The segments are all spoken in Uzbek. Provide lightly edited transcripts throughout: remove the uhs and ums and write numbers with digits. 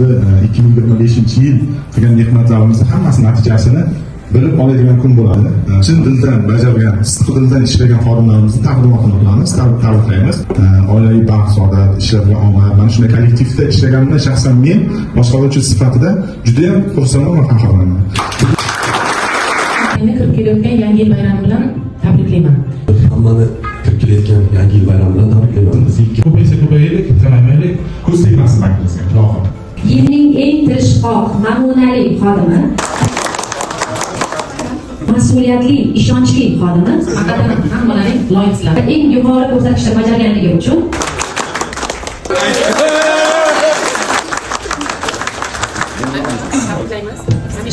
bizni 2025-yil qilgan mehnatlarimizni hammasini natijasini bilib oladigan kun bo'ladi. Chin dildan bajargan, sidqi dildan ishlagan xodimlarimizni taqdimotini qilamiz, tabriklaymiz. Oilaviy baxt, saodat, ishlarga omad. Mana shunday kollektivda ishlaganimda shaxsan men boshqaruvchi sifatida juda ham xursandman va faxrlanman. Meni kirib kelayotgan yangi yil bayrami bilan tabriklayman. Hammani kirib kelayotgan yangi yil bayrami bilan tabriklayman. Ko'paysa ko'payaylik, kamamaylik, ko'z tegmasin bankimizga. Ilohim. Yilning eng tirishqoq, namunali xodimi, mas'uliyatli, ishonchli xodimi, Haqiqatan hammalarining loyiqsizlar. eng yuqori ko'rsatkichlar bajarganligi uchun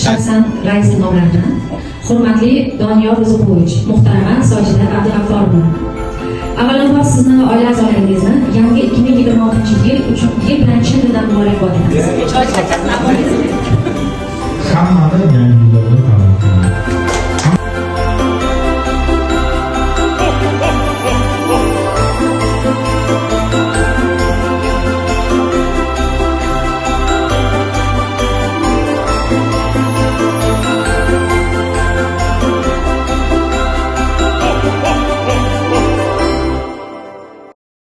shaxsan rais nomlarini hurmatli Doniyor Uzuqovich, muhtarama Sojida Abdug'afforovna. Avvalambor sizni va oila a'zolaringizni yangi 2026 yil uchun bilan chin dildan muborakbod etamiz.